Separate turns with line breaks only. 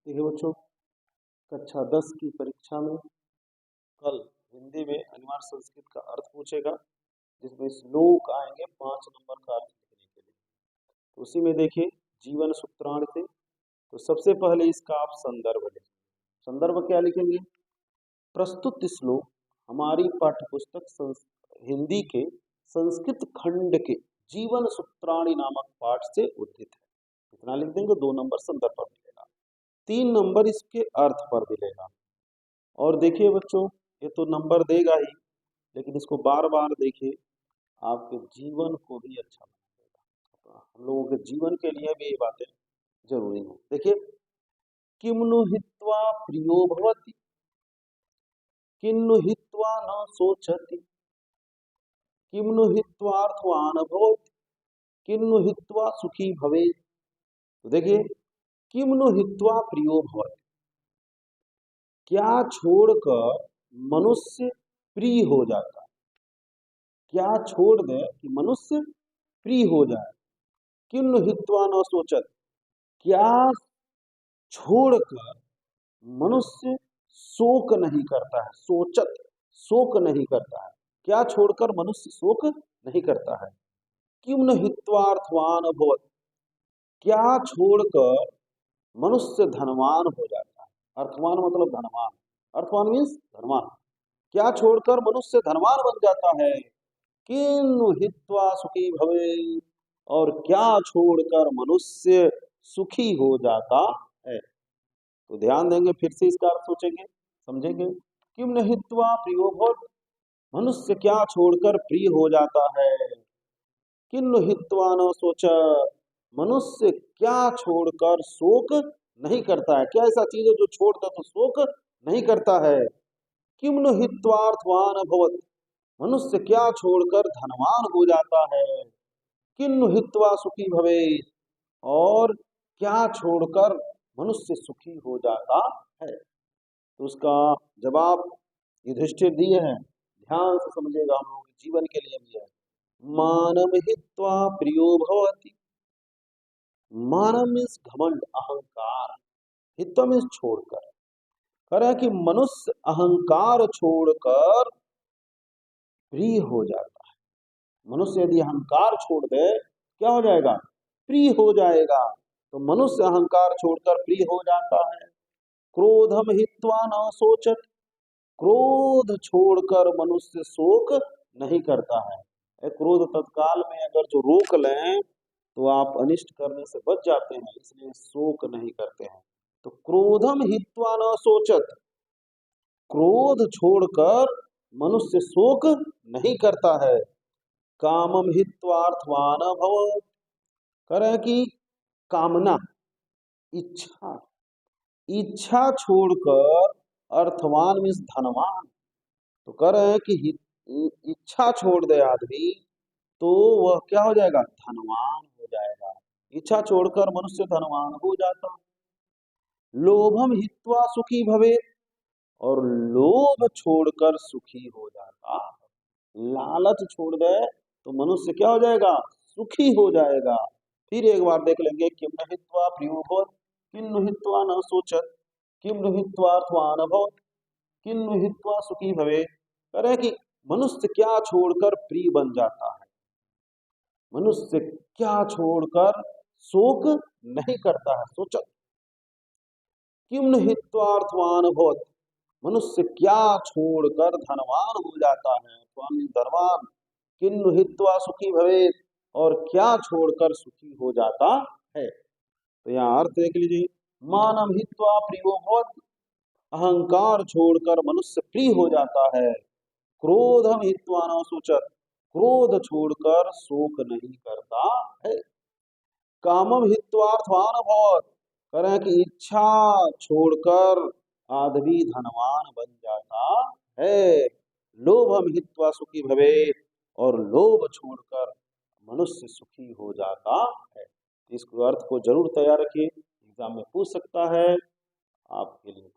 देखिए बच्चों, कक्षा 10 की परीक्षा में कल हिंदी में अनिवार्य संस्कृत का अर्थ पूछेगा, जिसमें श्लोक आएंगे 5 नंबर का अर्थ लिखने के लिए। तो उसी में देखिए जीवन सूत्रांत से, तो सबसे पहले इसका आप संदर्भ लिखेंगे। संदर्भ क्या लिखेंगे? प्रस्तुत श्लोक हमारी पाठ्यपुस्तक हिंदी के संस्कृत खंड के जीवन सूत्राणी नामक पाठ से उद्धृत है। इतना लिख देंगे। 2 नंबर संदर्भ पर मिलेगा, 3 नंबर इसके अर्थ पर मिलेगा। और देखिए बच्चों, ये तो नंबर देगा ही, लेकिन इसको बार बार देखिए, आपके जीवन को भी अच्छा बनाएगा। हम लोगों के जीवन के लिए भी ये बातें जरूरी हैं। देखिए, किम्नु हित्वा प्रियो भवति, किन्नु हित्वा न सोचति, किम्नु हित्वार्थवान भवति, किन्नु हित्वा सुखी भवेत्। तो देखिए, किम्नु हित्वा प्रियो भवति, क्या छोड़कर मनुष्य प्रिय हो जाता है। क्या छोड़ दे कि मनुष्य प्रिय हो जाए। किन्नु हित्वा न सोचत, क्या छोड़कर मनुष्य शोक नहीं करता है। सोचत, शोक नहीं करता है। क्या छोड़कर मनुष्य शोक नहीं करता है। किम्न हित्वार्थवान भवत, क्या छोड़कर मनुष्य धनवान हो जाता है। अर्थवान मतलब धनवान, अर्थवान मीन्स धनवान। क्या छोड़कर मनुष्य धनवान बन जाता है। किन्नु हित्वा सुखी भवे, और क्या छोड़कर मनुष्य सुखी हो जाता है। तो ध्यान देंगे, फिर से इसका अर्थ सोचेंगे, समझेंगे। किम्न हित्वा प्रियो भवत्, मनुष्य क्या छोड़कर प्रिय हो जाता है। किन्नु हित्वा न सोचत, मनुष्य क्या छोड़कर शोक नहीं करता है। क्या ऐसा चीज है जो छोड़ता तो शोक नहीं करता है। किम्न हित्वार्थवान भवत्, मनुष्य क्या छोड़कर धनवान हो जाता है। किन्नु हित्वा सुखी भवे, और क्या छोड़कर मनुष्य सुखी हो जाता है। तो उसका जवाब युधिष्ठिर दिए हैं, ध्यान से समझिएगा, हम लोगों के जीवन के लिए भी है। मानम हित्वा प्रियो भवति, मानम मीन्स घमंड, अहंकार, हित्वा मीन्स छोड़कर। कह रहे हैं कि मनुष्य अहंकार छोड़कर प्रिय हो जाता है। मनुष्य यदि अहंकार छोड़ दे, क्या हो जाएगा, प्रिय हो जाएगा। तो मनुष्य अहंकार छोड़कर प्रिय हो जाता है। क्रोधम हित्वा न सोचत, क्रोध छोड़कर मनुष्य शोक नहीं करता है। क्रोध तत्काल में अगर जो रोक लें तो आप अनिष्ट करने से बच जाते हैं, इसलिए शोक नहीं करते हैं। तो क्रोधम हित्वा न सोचत, क्रोध छोड़कर मनुष्य शोक नहीं करता है। कामम हित्वार्थवान भव, करें कि कामना, इच्छा, इच्छा छोड़कर अर्थवान मीन्स धनवान। तो कह रहे हैं कि इच्छा छोड़ दे आदमी तो वह क्या हो जाएगा, धनवान हो जाएगा। इच्छा छोड़कर मनुष्य धनवान हो जाता। लोभम हित्वा सुखी भवे, और लोभ छोड़कर सुखी हो जाता। लालच छोड़ दे तो मनुष्य क्या हो जाएगा, सुखी हो जाएगा। फिर एक बार देख लेंगे, किम्न हित्वा प्रियो भवत्, किन्नु हित्वा न सोचत, किम्न हित्वा अर्थवान भवत्, किन्नु हित्वा सुखी भवे। कह रहे हैं कि मनुष्य क्या छोड़कर प्रिय बन जाता है, मनुष्य क्या छोड़कर शोक नहीं करता है। सोचत, किम्न हित्वार्थवान भवत्, मनुष्य क्या छोड़कर धनवान हो जाता है। स्वामी धनवान। किन्नु हित्वा सुखी भवेत्, और क्या छोड़कर सुखी हो जाता है। तो यहाँ अर्थ देख लीजिए, मानम हित्वा प्रियो भवत्, अहंकार छोड़कर मनुष्य प्रिय हो जाता है। क्रोधम हित्वा न सोचत, क्रोध छोड़कर शोक नहीं करता है। कामम हित्वार्थवान भवत्, करें कि इच्छा छोड़कर आदमी धनवान बन जाता है। लोभम हित्वा सुखी भवेत्, और लोभ छोड़कर मनुष्य सुखी हो जाता है। इसको अर्थ को जरूर तैयार रखिए, एग्जाम में पूछ सकता है। आपके लिए